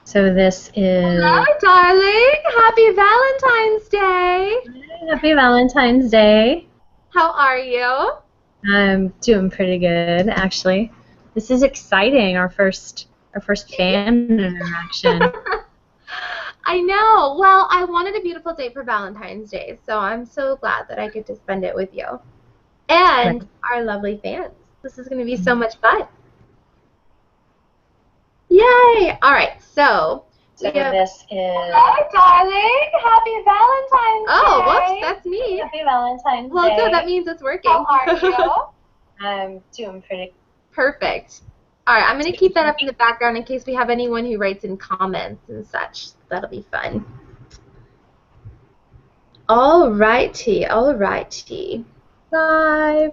So this is... Hello, darling. Happy Valentine's Day. Happy Valentine's Day. How are you? I'm doing pretty good, actually. This is exciting, our first fan interaction. I know. Well, I wanted a beautiful day for Valentine's Day, so I'm so glad that I get to spend it with you. And our lovely fans. This is going to be so much fun. Yay! All right, so this is... Hi, darling. Happy Valentine's Day. Oh, whoops, that's me. Happy Valentine's Day. Well, good. That means it's working. How are you? I'm doing pretty... Perfect. All right, I'm going to keep that up in the background in case we have anyone who writes in comments and such. That'll be fun. All righty. Live.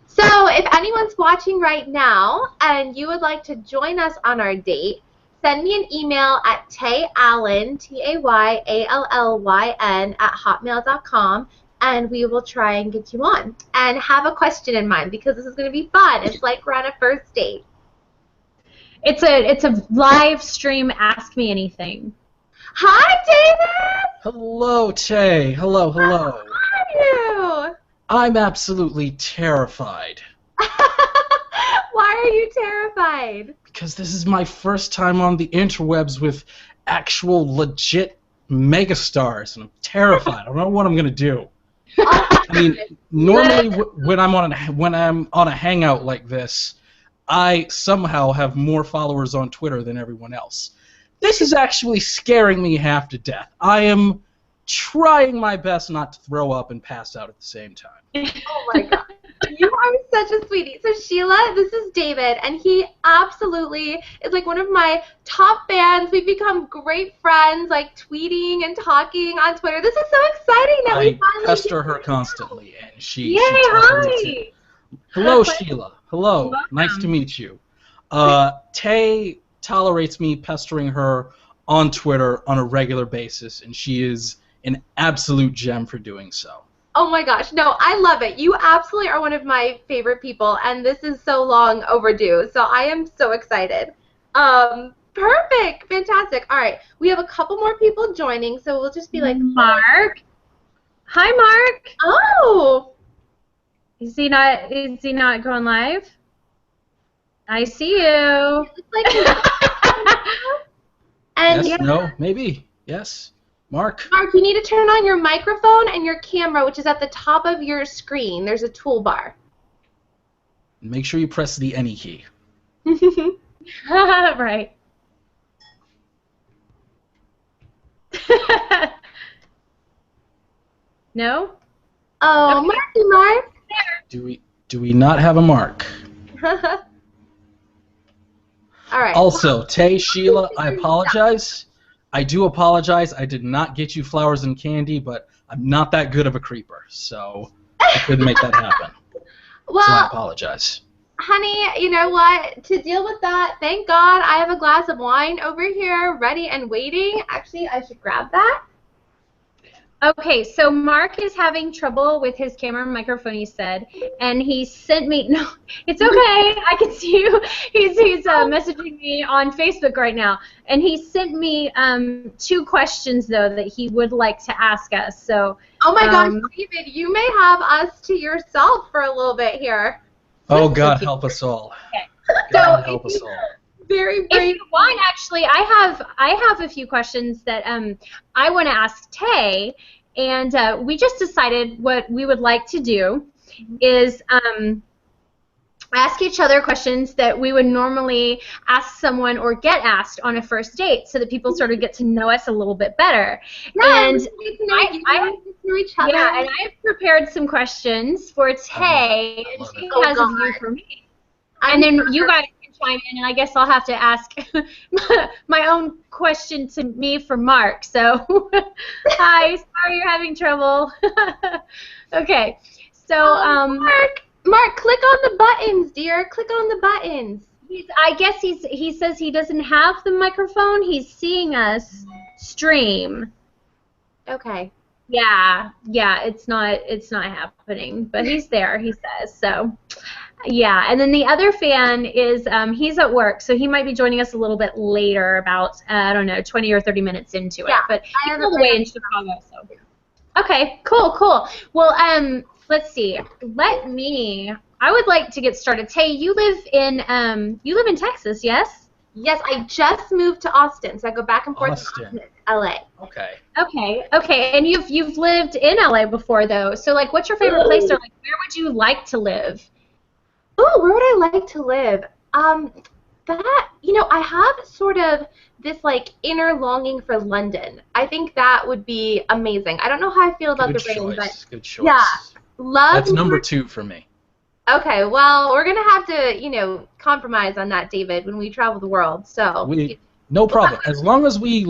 So if anyone's watching right now and you would like to join us on our date, send me an email at Allyn, TAYALLYN @hotmail.com, and we will try and get you on. And have a question in mind because this is going to be fun. It's like we're on a first date. It's a live stream Ask Me Anything. Hi, David! Hello, Tay. Hello. How are you? I'm absolutely terrified. Why are you terrified? Because this is my first time on the interwebs with actual legit megastars, and I'm terrified. I don't know what I'm gonna do. I mean, normally when I'm on a hangout like this, I somehow have more followers on Twitter than everyone else. This is actually scaring me half to death. I am trying my best not to throw up and pass out at the same time. Oh my god. You are such a sweetie. So Sheila, this is David, and he absolutely is like one of my top fans. We've become great friends, like tweeting and talking on Twitter. This is so exciting that we finally pester her constantly, and she Yay, hi! Hello, Sheila. Hello. Nice to meet you. Tay tolerates me pestering her on Twitter on a regular basis, and she is an absolute gem for doing so. Oh my gosh, no, I love it. You absolutely are one of my favorite people, and this is so long overdue, so I am so excited. Perfect, fantastic. All right, we have a couple more people joining, so we'll just be like, Mark. Hi, Mark. Oh. Is he not going live? I see you. And yes, no, maybe, yes. Mark, you need to turn on your microphone and your camera, which is at the top of your screen. There's a toolbar. Make sure you press the any key. Right. No? Oh, okay. Mark. Do we not have a Mark? All right. Also, Tay, Sheila, I apologize. I do apologize. I did not get you flowers and candy, but I'm not that good of a creeper, so I couldn't make that happen. Well, so I apologize. Honey, you know what? To deal with that, thank God I have a glass of wine over here ready and waiting. Actually, I should grab that. Okay, so Mark is having trouble with his camera and microphone, he said, and he sent me, no, it's okay, I can see you, he's messaging me on Facebook right now, and he sent me 2 questions, though, that he would like to ask us, so. Oh my gosh, David, you may have us to yourself for a little bit here. Oh, God help us all. Okay. God help us all. Very If you want, actually, I have a few questions that I want to ask Tay, and we just decided what we would like to do is ask each other questions that we would normally ask someone or get asked on a first date, so that people sort of get to know us a little bit better. Yeah, and I know each other. Yeah, and I've prepared some questions for Tay, and she has a few for me. And then you guys can chime in, and I guess I'll have to ask my own question to me for Mark. So, hi, sorry you're having trouble. Okay, so Mark, click on the buttons, dear. Click on the buttons. I guess he says he doesn't have the microphone. He's seeing us stream. Okay. Yeah, it's not happening, but he's there. He says so. Yeah, and then the other fan is he's at work, so he might be joining us a little bit later, about I don't know, 20 or 30 minutes into it. Yeah, But he's all the way in Chicago, so. Okay, cool. Well, let's see. I would like to get started. Tay, you live in Texas, yes? Yes, I just moved to Austin, so I go back and forth to Austin, LA. Okay. Okay, and you've lived in LA before, though. So, like, what's your favorite place, or like, where would you like to live? Oh, where would I like to live? I have sort of this like inner longing for London. I think that would be amazing. I don't know how I feel about the rain, but Good choice. yeah, love. That's number 2 for me. Okay, well, we're gonna have to, compromise on that, David, when we travel the world. So No problem. As long as we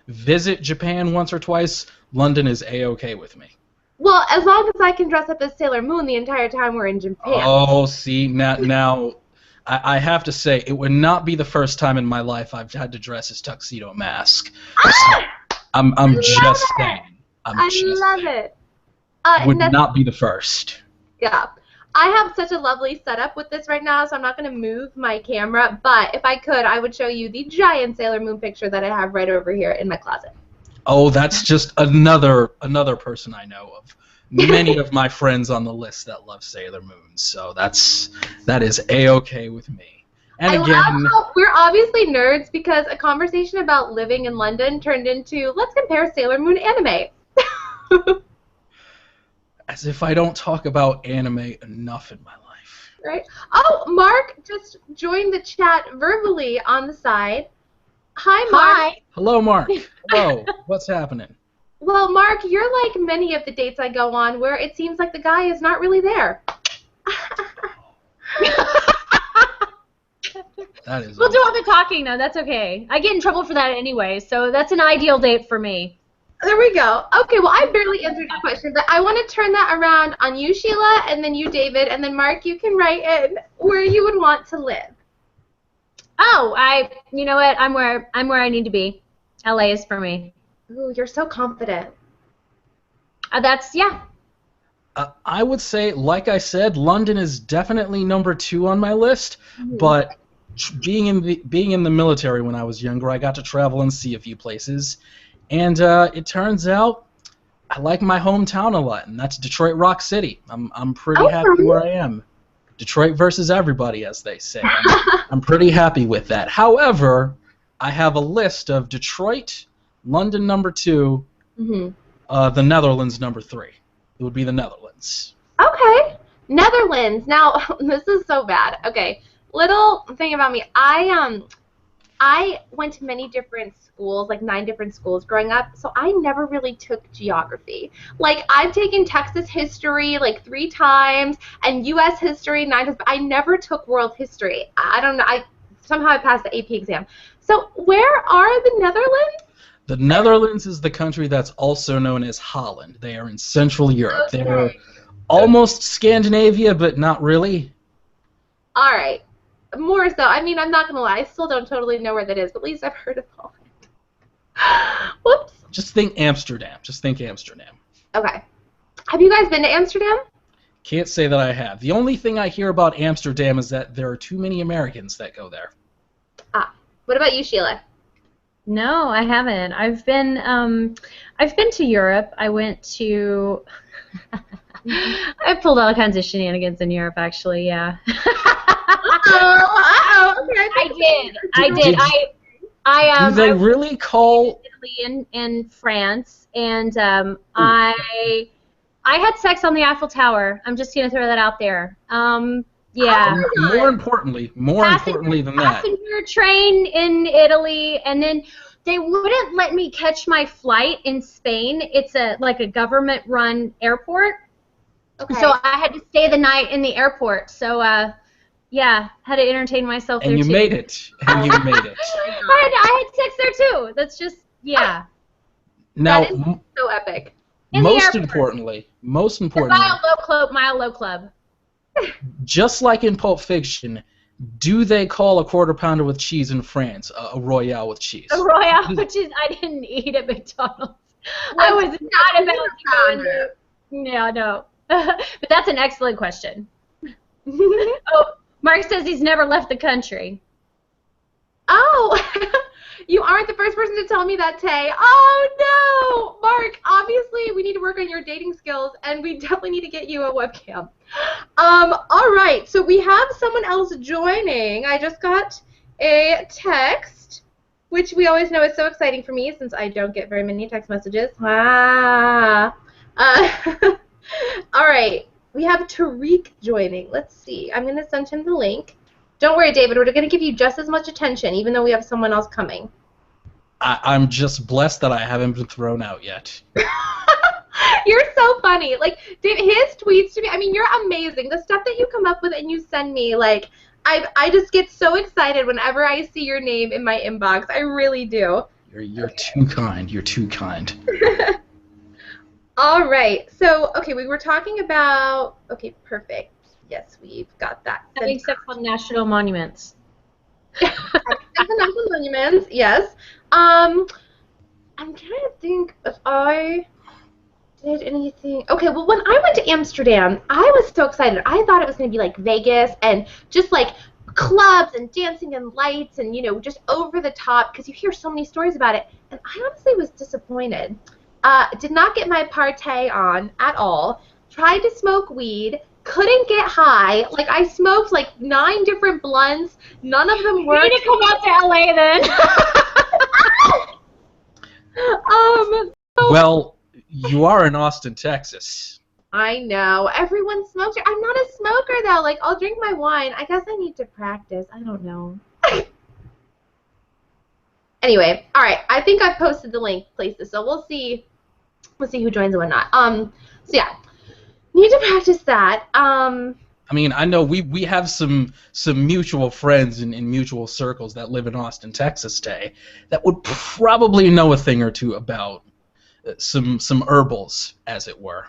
visit Japan once or twice, London is A-okay with me. Well, as long as I can dress up as Sailor Moon the entire time we're in Japan. Oh, see, now I have to say, it would not be the first time in my life I've had to dress as Tuxedo Mask. I'm just saying. I love it. Would not be the first. Yeah. I have such a lovely setup with this right now, so I'm not going to move my camera, but if I could, I would show you the giant Sailor Moon picture that I have right over here in my closet. Oh, that's just another person I know of. Many of my friends on the list that love Sailor Moon, so that is A-okay with me. And again, we're obviously nerds because a conversation about living in London turned into, let's compare Sailor Moon anime. As if I don't talk about anime enough in my life. Right. Oh, Mark just joined the chat verbally on the side. Hi, Mark. Hi. Hello, Mark. Hello. What's happening? Well, Mark, you're like many of the dates I go on where it seems like the guy is not really there. That is. We'll do all the talking, though. That's okay. I get in trouble for that anyway, so that's an ideal date for me. There we go. Okay, well, I barely answered your question, but I want to turn that around on you, Sheila, and then you, David, and then Mark, you can write in where you would want to live. Oh, you know what? I'm where I need to be. LA is for me. Ooh, you're so confident. Yeah. I would say, like I said, London is definitely number 2 on my list, but being in the military when I was younger, I got to travel and see a few places. And it turns out I like my hometown a lot, and that's Detroit Rock City. I'm pretty happy where I am. Detroit versus everybody, as they say. I'm pretty happy with that. However, I have a list of Detroit, London number 2, the Netherlands number 3. It would be the Netherlands. Okay. Netherlands. Now, this is so bad. Okay. Little thing about me. I went to many different schools, like 9 different schools growing up, so I never really took geography. Like, I've taken Texas history like 3 times and U.S. history 9 times, but I never took world history. I don't know. Somehow I passed the AP exam. So where are the Netherlands? The Netherlands is the country that's also known as Holland. They are in Central Europe. Okay. They're almost Scandinavia, but not really. All right. More so. I mean, I'm not going to lie. I still don't totally know where that is, but at least I've heard of Holland. Whoops. Just think Amsterdam. Okay. Have you guys been to Amsterdam? Can't say that I have. The only thing I hear about Amsterdam is that there are too many Americans that go there. What about you, Sheila? No, I haven't. I've been to Europe. I went to. I pulled all kinds of shenanigans in Europe, actually. Yeah. Okay. I did. Do they really call Italy and France, and I had sex on the Eiffel Tower. I'm just gonna throw that out there. Yeah. More importantly than that. Passenger train in Italy, and then they wouldn't let me catch my flight in Spain. It's like a government-run airport. Okay. So I had to stay the night in the airport. So yeah, had to entertain myself there too. And you made it. I had sex there too. That's just Now, that is so epic. most importantly, Mile Low Club. Just like in Pulp Fiction, do they call a quarter pounder with cheese in France a Royale with cheese? A Royale with cheese. I didn't eat at McDonald's. I was not about to go into. No. But that's an excellent question. Oh, Mark says he's never left the country. Oh, you aren't the first person to tell me that, Tay. Oh, no. Mark, obviously we need to work on your dating skills, and we definitely need to get you a webcam. All right, so we have someone else joining. I just got a text, which we always know is so exciting for me since I don't get very many text messages. Ah. All right, we have Tariq joining. Let's see. I'm going to send him the link. Don't worry, David. We're going to give you just as much attention, even though we have someone else coming. I'm just blessed that I haven't been thrown out yet. You're so funny. Like, David, his tweets to me, I mean, you're amazing. The stuff that you come up with and you send me, like, I just get so excited whenever I see your name in my inbox. I really do. You're too kind. You're too kind. All right. So, okay, we were talking about, okay, perfect. Yes, we've got that. Having sex on national monuments. Sex on national monuments, yes. I'm trying to think if I did anything. Okay, well, when I went to Amsterdam, I was so excited. I thought it was going to be like Vegas and just like clubs and dancing and lights and, you know, just over the top because you hear so many stories about it. And I honestly was disappointed. Did not get my partay on at all. Tried to smoke weed. Couldn't get high. Like, I smoked like 9 different blunts. None of them worked. You need to come out to LA then. Well, you are in Austin, Texas. I know. Everyone smokes. I'm not a smoker, though. Like, I'll drink my wine. I guess I need to practice. I don't know. Anyway, all right. I think I've posted the link places, so we'll see. We'll see who joins and whatnot. So yeah, need to practice that. I mean, I know we have some mutual friends in mutual circles that live in Austin, Texas, Tay, that would probably know a thing or two about some herbals, as it were.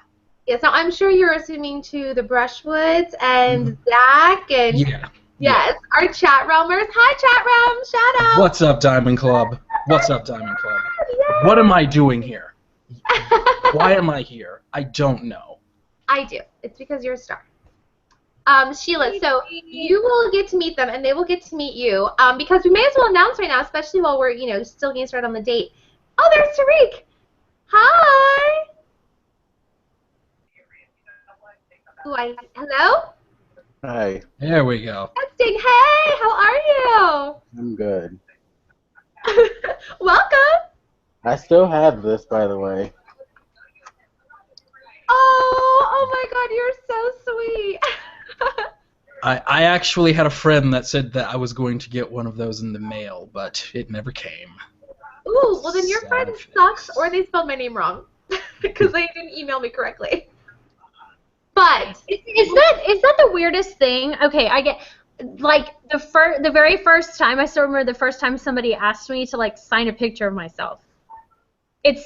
Yeah, so I'm sure you're assuming to the Brushwoods and Zach and yes, our chat realmers. Hi, chat realm. Shout out. What's up, Diamond Club? What's up, Diamond Club? Yay. What am I doing here? Why am I here? I don't know. I do. It's because you're a star. Sheila, so you will get to meet them, and they will get to meet you, because we may as well announce right now, especially while we're, you know, still getting started on the date. Oh, there's Tariq. Hi. Hello? Hi. There we go. Texting. Hey, how are I'm good. you? Welcome. I still have this, by the way. Oh my God, you're so sweet. I actually had a friend that said that I was going to get one of those in the mail, but it never came. Ooh, well then your friend Sad sucks, face. or they spelled my name wrong because they didn't email me correctly. But Is that the weirdest thing? Okay, I get like the very first time I still remember the first time somebody asked me to like sign a picture of myself. It's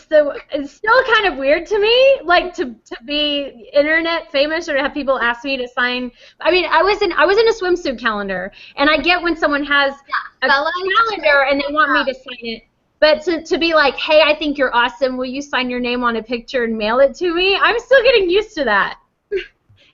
still kind of weird to me, like to be internet famous or to have people ask me to sign. I mean, I was in a swimsuit calendar, and I get when someone has a calendar and they want me to sign it. But to be like, hey, I think you're awesome. Will you sign your name on a picture and mail it to me? I'm still getting used to that.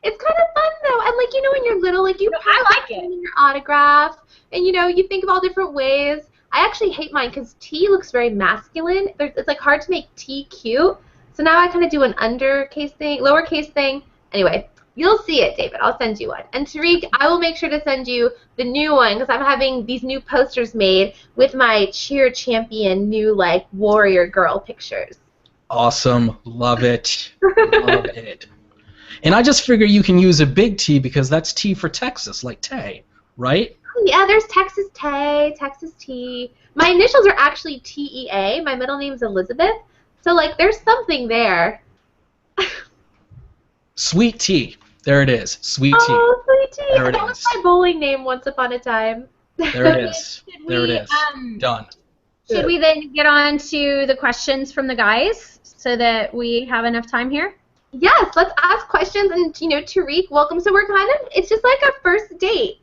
it's kind of fun though, and like, you know, when you're little, like you I like it. your autograph, and you know, you think of all different ways. I actually hate mine because T looks very masculine. It's like hard to make T cute. So now I kind of do an undercase thing, lowercase thing. Anyway, you'll see it, David. I'll send you one. And Tariq, I will make sure to send you the new one because I'm having these new posters made with my cheer champion new like warrior girl pictures. Awesome. Love it. Love it. And I just figure you can use a big T because that's T for Texas, like Tay, right? Yeah, there's Texas Tay, Texas T. My initials are actually TEA. My middle name's Elizabeth. So, like, there's something there. Sweet Tea. There it is. Sweet Tea. Oh, Sweet Tea. There it That was is. my bowling name once upon a time. There it is. Should There it we, is. Done. Should we then get on to the questions from the guys so that we have enough time here? Yes, let's ask questions. And, you know, Tariq, welcome. So we're kind of, it's just like a first date.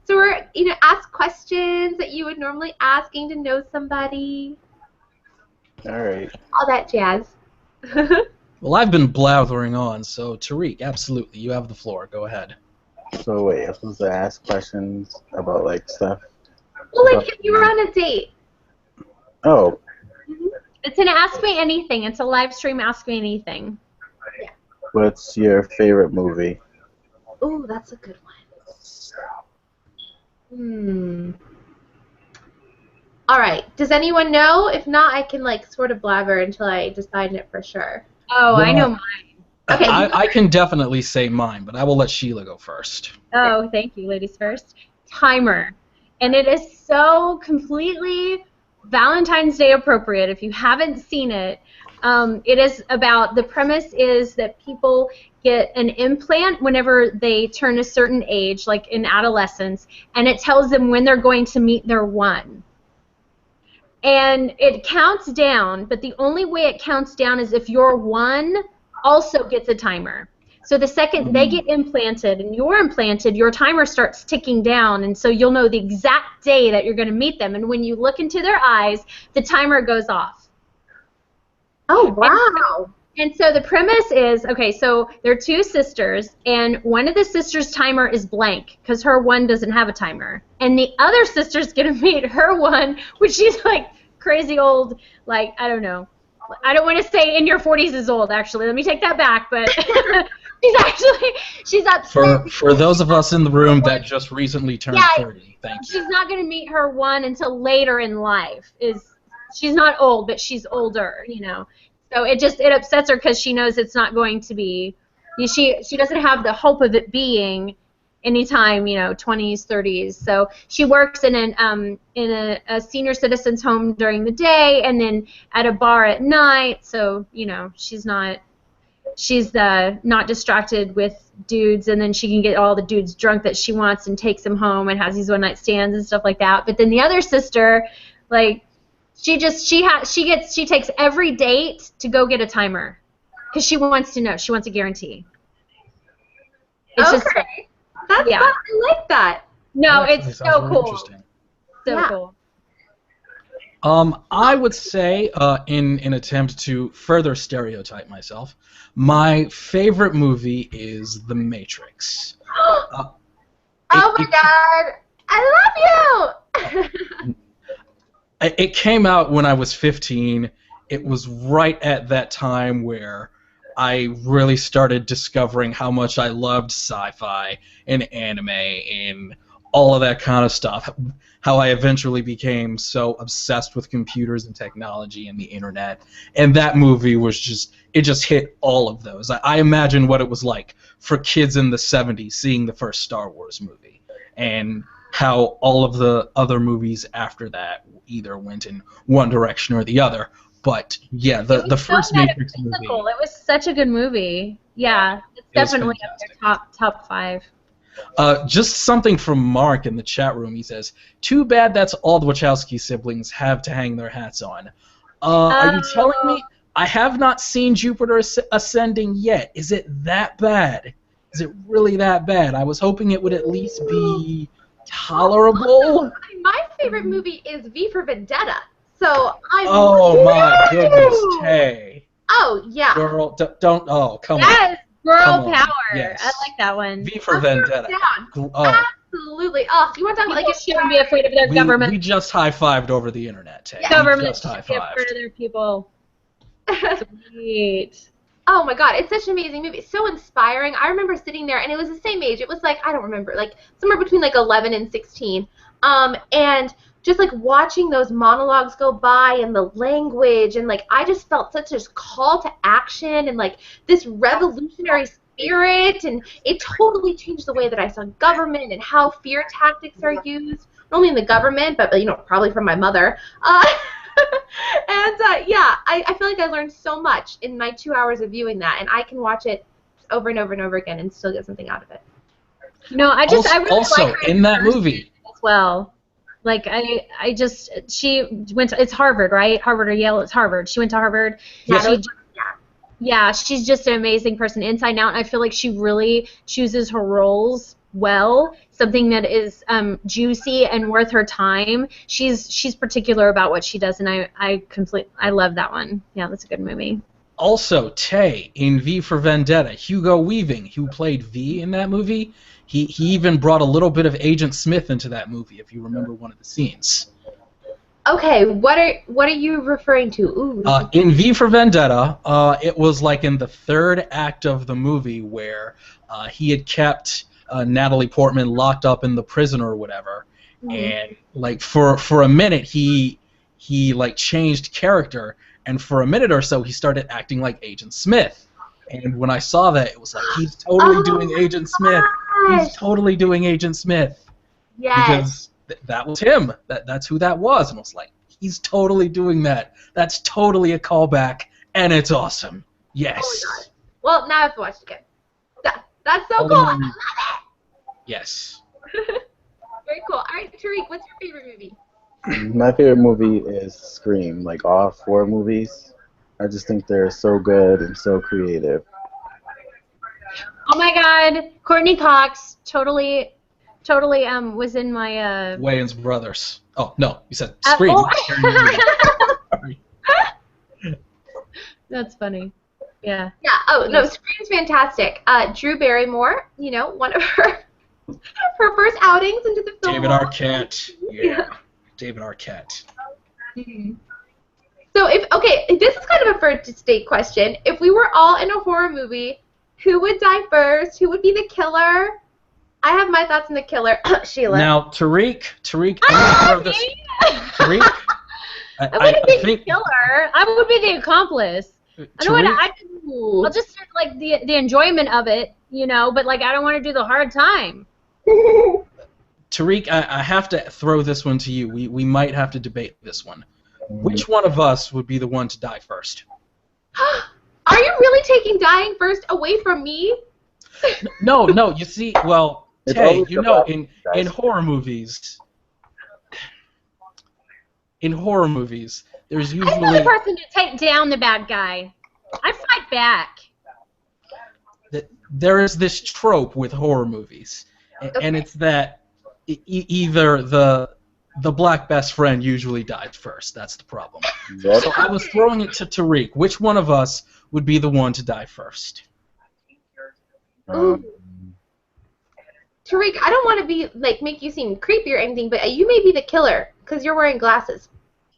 So we're, you know, ask questions that you would normally ask, getting to know somebody. All right. All that jazz. Well, I've been blathering on, so Tariq, absolutely, you have the floor. Go ahead. So wait, I'm supposed to ask questions about like stuff. Well, like if you were on a date. Oh, It's an Ask Me Anything. It's a live stream Ask Me Anything. what's your favorite movie? Ooh, that's a good one. All right. Does anyone know? If not, I can like sort of blabber until I decide it for sure. Oh, I know mine. Okay. I can definitely say mine, but I will let Sheila go first. Oh, thank you, ladies first. Timer. And it is so completely Valentine's Day appropriate. If you haven't seen it, it is about, the premise is that people get an implant whenever they turn a certain age, like in adolescence, and it tells them when they're going to meet their one. And it counts down, but the only way it counts down is if your one also gets a timer. So the second they get implanted and you're implanted, your timer starts ticking down, and so you'll know the exact day that you're going to meet them. And when you look into their eyes, the timer goes off. Oh, wow. And so the premise is, okay, so there are two sisters, and one of the sisters' timer is blank because her one doesn't have a timer. And the other sister's going to meet her one, which she's like crazy old, like, I don't know. I don't want to say in your 40s is old, actually. Let me take that back, but she's upset. For those of us in the room that just recently turned 30, thank you. She's not going to meet her one until later in life. She's not old, but she's older, you know. So it upsets her because she knows it's not going to be. She doesn't have the hope of it being anytime, 20s, 30s. So she works in a senior citizens home during the day, and then at a bar at night. So she's not distracted with dudes, and then she can get all the dudes drunk that she wants and takes them home and has these one night stands and stuff like that. But then the other sister, like, she takes every date to go get a timer because she wants to know. She wants a guarantee. It's just, that's fun. I like that. No, That it's sounds so really cool. interesting. So cool. I would say, in an attempt to further stereotype myself, my favorite movie is The Matrix. Oh my God! I love you. It came out when I was 15. It was right at that time where I really started discovering how much I loved sci-fi and anime and all of that kind of stuff. How I eventually became so obsessed with computers and technology and the internet. And that movie was just hit all of those. I imagine what it was like for kids in the 70s seeing the first Star Wars movie. And how all of the other movies after that either went in one direction or the other. But yeah, the first Matrix movie. It was such a good movie. Yeah, it's definitely up there, top 5. Just something from Mark in the chat room. He says, "Too bad that's all the Wachowski siblings have to hang their hats on." Are you telling me I have not seen Jupiter Ascending yet? Is it that bad? Is it really that bad? I was hoping it would at least be tolerable. My favorite movie is V for Vendetta. So I. Oh my goodness, Tay. Oh yeah. Girl, don't. Oh, come on. Yes, girl Come on. power. Yes. I like that one. V for Vendetta. Oh, Absolutely. Oh, you want to talk about People shouldn't be afraid of their government. we just high-fived over the internet, Tay. Government Just should be afraid high-fived. of their people. Sweet. Oh my God, it's such an amazing movie. It's so inspiring. I remember sitting there, and it was the same age. It was like, I don't remember, like somewhere between like 11 and 16. And just like watching those monologues go by and the language, and like I just felt such a call to action and like this revolutionary spirit, and it totally changed the way that I saw government and how fear tactics are used, not only in the government, but probably from my mother. Yeah, I feel like I learned so much in my 2 hours of viewing that, and I can watch it over and over and over again and still get something out of it. I really also like her in that movie as well. Like she went to, it's Harvard, right? Harvard or Yale? It's Harvard. She went to Harvard. Yes. Yeah, she's just an amazing person inside and out. And I feel like she really chooses her roles well. Something that is juicy and worth her time. She's particular about what she does, and I love that one. Yeah, that's a good movie. Also, Tay in V for Vendetta, Hugo Weaving, who played V in that movie, he even brought a little bit of Agent Smith into that movie, if you remember one of the scenes. Okay, what are you referring to? Ooh. In V for Vendetta, it was like in the third act of the movie where he had kept Natalie Portman locked up in the prison or whatever, and like for a minute he like changed character, and for a minute or so he started acting like Agent Smith. And when I saw that, it was like, he's totally doing Agent Smith. He's totally doing Agent Smith. Yes. Because that was him. That's who that was. And I was like, he's totally doing that. That's totally a callback, and it's awesome. Yes. Oh my God. Well, now I have to watch it again. That's so cool. I love it. Yes. Very cool. All right, Tariq, what's your favorite movie? My favorite movie is Scream, like all 4 movies. I just think they're so good and so creative. Oh my God, Courtney Cox totally was in my Wayans Brothers. Oh no, you said Scream. Sorry. That's funny. Yeah. Yeah. Oh no, Scream's fantastic. Drew Barrymore, you know, one of her first outings into the film. David Arquette. Yeah. David Arquette. Mm-hmm. So this is kind of a first date question. If we were all in a horror movie, who would die first? Who would be the killer? I have my thoughts on the killer, Sheila. Now, Tariq, I'm gonna throw this. Tariq, I wouldn't be the killer. I would be the accomplice. I'll just like the enjoyment of it, you know, but like I don't want to do the hard time. Tariq, I have to throw this one to you. We might have to debate this one. Which one of us would be the one to die first? Are you really taking dying first away from me? No. You see, well, Tay, you know, in horror movies, there's usually I'm the person to take down the bad guy. I fight back. There is this trope with horror movies, and it's that either the black best friend usually dies first. That's the problem. Yep. So I was throwing it to Tariq. Which one of us would be the one to die first? Ooh. Tariq, I don't want to be make you seem creepy or anything, but you may be the killer because you're wearing glasses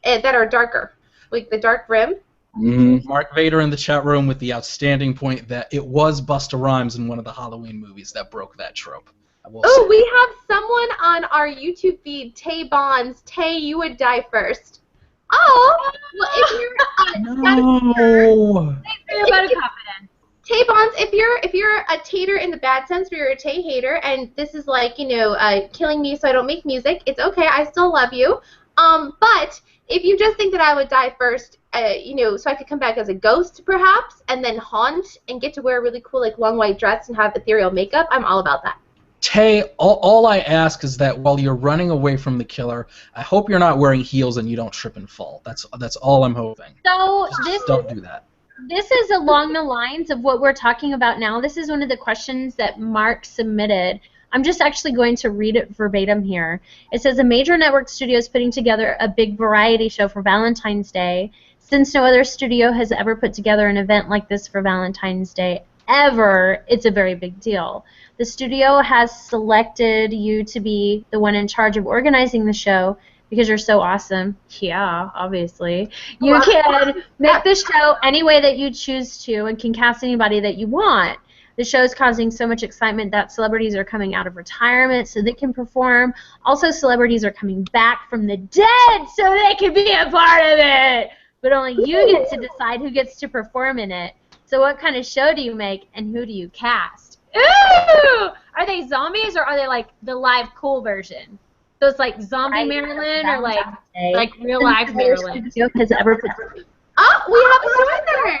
that are darker, like the dark rim. Mark Vader in the chat room with the outstanding point that it was Busta Rhymes in one of the Halloween movies that broke that trope. Oh, we have someone on our YouTube feed, Tay Bonds. Tay, you would die first. Oh, well, if you're no. Confident. Tay Bonds, if you're a tater in the bad sense, or you're a Tay hater, and this is like, you know, killing me so I don't make music, it's okay. I still love you. But if you just think that I would die first, you know, so I could come back as a ghost, perhaps, and then haunt and get to wear a really cool, like, long white dress and have ethereal makeup, I'm all about that. Tay, all I ask is that while you're running away from the killer, I hope you're not wearing heels and you don't trip and fall. That's all I'm hoping. So just don't do that. This is along the lines of what we're talking about now. This is one of the questions that Mark submitted. I'm just actually going to read it verbatim here. It says, a major network studio is putting together a big variety show for Valentine's Day. Since no other studio has ever put together an event like this for Valentine's Day ever, it's a very big deal. The studio has selected you to be the one in charge of organizing the show because you're so awesome. Yeah, obviously. You can make the show any way that you choose to and can cast anybody that you want. The show is causing so much excitement that celebrities are coming out of retirement so they can perform. Also, celebrities are coming back from the dead so they can be a part of it. But only you get to decide who gets to perform in it. So what kind of show do you make and who do you cast? Ooh! Are they zombies or are they like the live cool version? So it's like zombie Marilyn or like real life Marilyn? Has ever put... Oh, we have a winner!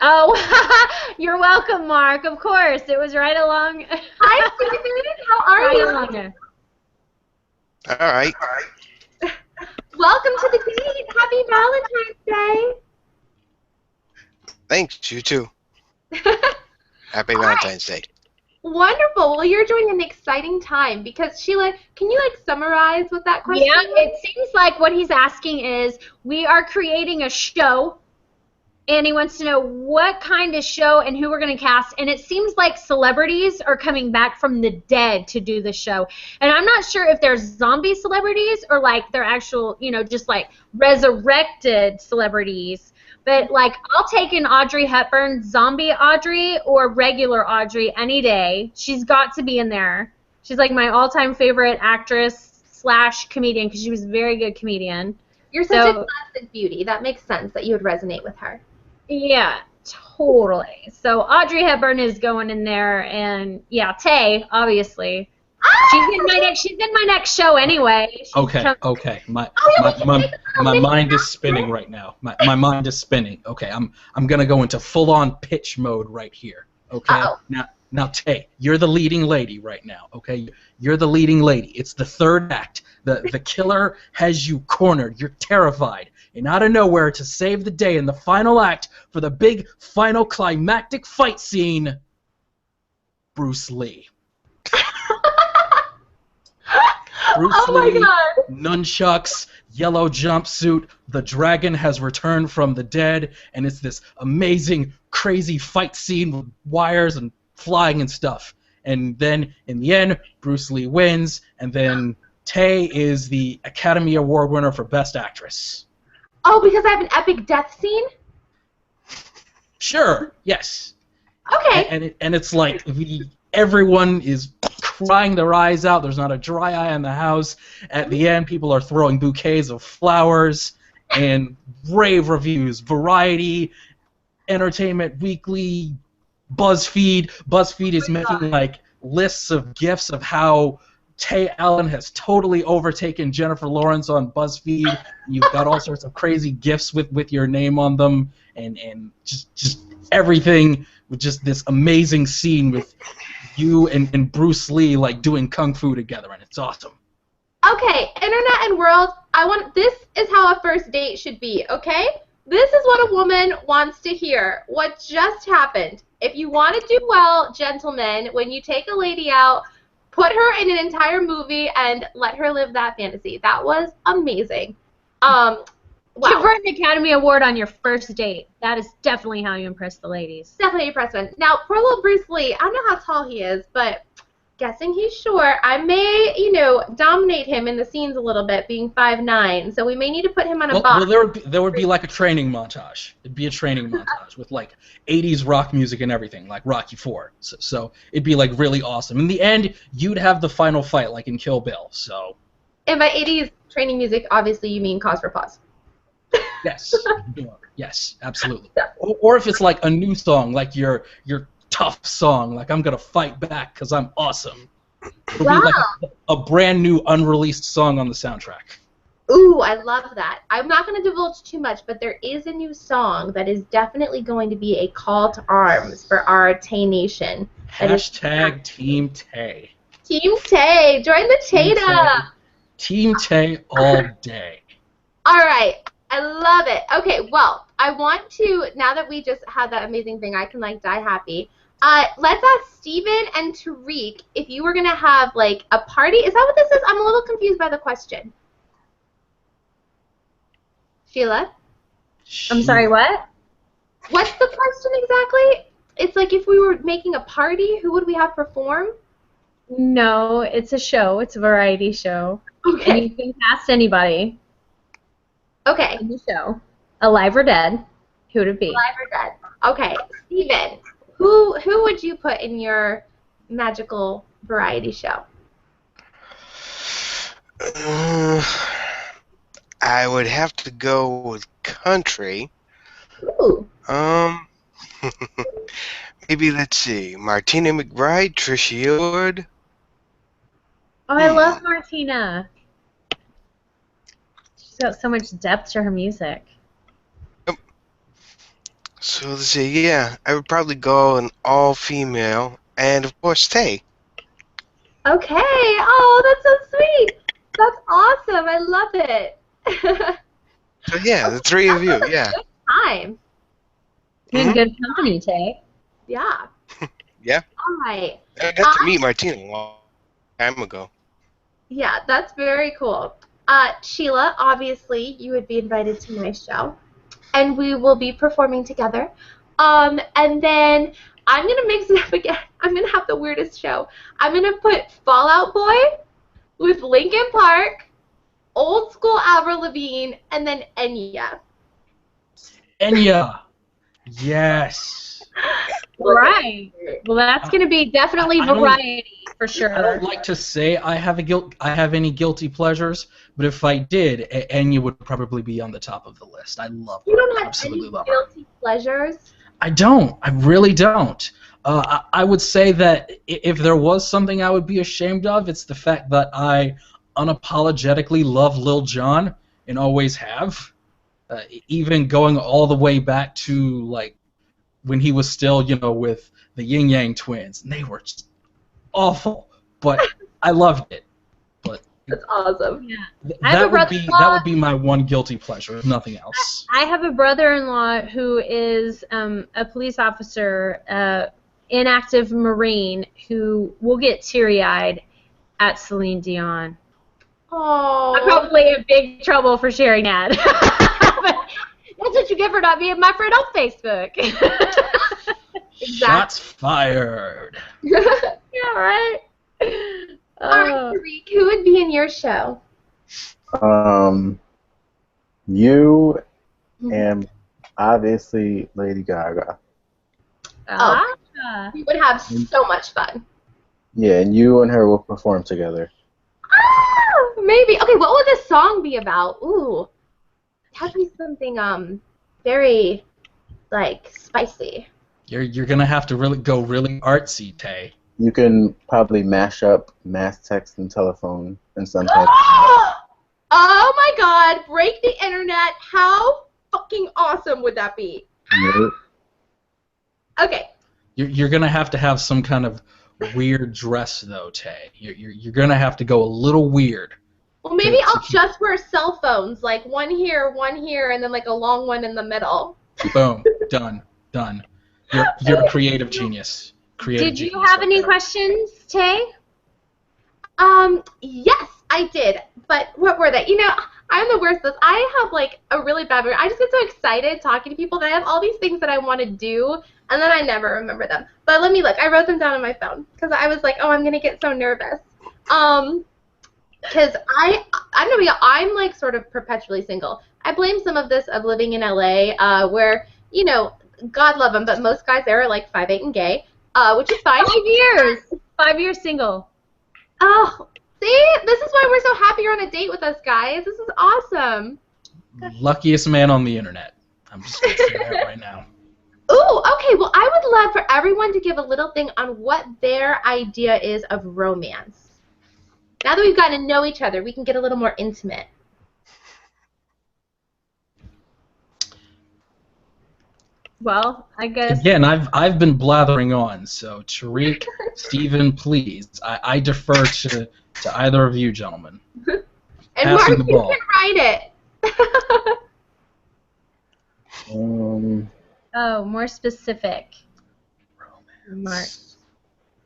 Oh, you're welcome, Mark. Of course, it was right along. Hi, Stephen. How are you? Along there. All right. Welcome to the date. Happy Valentine's Day. Thanks. You too. Happy Valentine's Day. Wonderful. Well, you're doing an exciting time because, Sheila, can you summarize what that question Yeah, was? it seems like what he's asking is we are creating a show, and he wants to know what kind of show and who we're going to cast. And it seems like celebrities are coming back from the dead to do the show. And I'm not sure if they're zombie celebrities or like they're actual, just like resurrected celebrities. But like I'll take an Audrey Hepburn, zombie Audrey, or regular Audrey any day. She's got to be in there. She's like my all-time favorite actress / comedian because she was a very good comedian. You're such a classic beauty. That makes sense that you would resonate with her. Yeah, totally. So Audrey Hepburn is going in there, and yeah, Tay, obviously. She's in my next show anyway. Okay. My mind is spinning right now. My mind is spinning. Okay, I'm gonna go into full-on pitch mode right here. Okay. Uh-oh. Now Tay, you're the leading lady right now. Okay, you're the leading lady. It's the third act. The killer has you cornered. You're terrified. And out of nowhere, to save the day in the final act for the big final climactic fight scene, Bruce Lee. Bruce Lee, my God. nunchucks, yellow jumpsuit, the dragon has returned from the dead, and it's this amazing, crazy fight scene with wires and flying and stuff. And then, in the end, Bruce Lee wins, and then Tay is the Academy Award winner for Best Actress. Oh, because I have an epic death scene? Sure, yes. Okay. And it's like everyone is crying their eyes out. There's not a dry eye in the house. At the end, people are throwing bouquets of flowers and rave reviews. Variety, Entertainment Weekly, BuzzFeed. BuzzFeed is making like lists of gifs of how Tay Allyn has totally overtaken Jennifer Lawrence on BuzzFeed. You've got all sorts of crazy gifs with your name on them, and just everything with just this amazing scene with you and Bruce Lee like doing kung fu together, and it's awesome. Okay, internet and world, this is how a first date should be, okay? This is what a woman wants to hear. What just happened. If you want to do well, gentlemen, when you take a lady out, put her in an entire movie and let her live that fantasy. That was amazing. Wow. Give her an Academy Award on your first date. That is definitely how you impress the ladies. Definitely impressive. Now, poor little Bruce Lee, I don't know how tall he is, but guessing he's short, I may, dominate him in the scenes a little bit, being 5'9", so we may need to put him on a box. Well, there would be like a training montage. It'd be a training montage with like 80s rock music and everything, like Rocky IV. So it'd be like really awesome. In the end, you'd have the final fight, like in Kill Bill. So. And by 80s training music, obviously you mean Cause for Pause. Yes. Yes, absolutely. Or if it's like a new song, like your tough song, like I'm gonna fight back because I'm awesome. It'll be like a brand new unreleased song on the soundtrack. Ooh, I love that. I'm not going to divulge too much, but there is a new song that is definitely going to be a call to arms for our Tay Nation. Hashtag Team Tay. Team Tay. Join the Tay-da. Team Tay all day. All right. I love it. Okay, well, I want to, now that we just had that amazing thing, I can, like, die happy. Let's ask Steven and Tariq if you were going to have, like, a party. Is that what this is? I'm a little confused by the question. Sheila? I'm sorry, what? What's the question exactly? It's like if we were making a party, who would we have perform? No, it's a show. It's a variety show. Okay. And you can cast anybody. Okay. In the show. Alive or dead. Who would it be? Alive or dead. Okay. Steven, who would you put in your magical variety show? I would have to go with country. Ooh. Maybe, let's see, Martina McBride, Trisha Yearwood. Oh, I love Martina. She's got so much depth to her music. So let's see, yeah, I would probably go an all-female, and of course, Tay. Okay. Oh, that's so sweet. That's awesome. I love it. So yeah, the three of you, yeah. Good time. You're in good company, Tay. Yeah. Yeah. All right. I got to meet Martina a long time ago. Yeah, that's very cool. Sheila, obviously, you would be invited to my show. and we will be performing together. And then I'm going to mix it up again. I'm going to have the weirdest show. I'm going to put Fall Out Boy with Linkin Park, old school Avril Lavigne, and then Enya. Enya. Yes. Right. Well, that's going to be definitely variety for sure. I don't like to say I have any guilty pleasures, but if I did, Enya would probably be on the top of the list. I love her. You don't have Absolutely any love her. guilty pleasures? I don't. I really don't. I would say that if there was something I would be ashamed of, it's the fact that I unapologetically love Lil Jon and always have. Even going all the way back to like when he was still, with the Yin Yang Twins, and they were just awful, but I loved it. But that's awesome. Yeah. That would be my one guilty pleasure, if nothing else. I have a brother-in-law who is a police officer, inactive Marine, who will get teary-eyed at Celine Dion. Oh. I'm probably in big trouble for sharing that. That's what you get for not being my friend on Facebook. Exactly. Shots fired. Yeah, right? All right, Tariq, who would be in your show? You and obviously Lady Gaga. We would have so much fun. Yeah, and you and her will perform together. Maybe. Okay, what would this song be about? Ooh. It has to be something very like spicy. You're gonna have to go really artsy, Tay. You can probably mash up mass text and telephone and sometimes. Oh my god, break the internet. How fucking awesome would that be? Nope. Okay. You're gonna have some kind of weird dress though, Tay. You're gonna have to go a little weird. Well, maybe I'll just wear cell phones, like one here, and then like a long one in the middle. Boom. Done. You're a creative genius. Did you have any questions, Tay? Yes, I did. But what were they? I'm the worst at this. I have like a really bad memory. I just get so excited talking to people that I have all these things that I want to do, and then I never remember them. But let me look. I wrote them down on my phone because I was like, oh, I'm gonna get so nervous. Because I don't know, I'm like sort of perpetually single. I blame some of this of living in LA, where God love them, but most guys there are like 5'8" and gay, which is fine. 5 years. 5 years single. Oh, see, this is why we're so happy you're on a date with us, guys. This is awesome. Luckiest man on the internet. I'm just gonna say that right now. Ooh, okay. Well, I would love for everyone to give a little thing on what their idea is of romance. Now that we've gotten to know each other, we can get a little more intimate. Well, I guess. Again, I've been blathering on, so Tariq, Stephen, please, I defer to either of you gentlemen. And Mark, you can write it. Oh, more specific. Mark.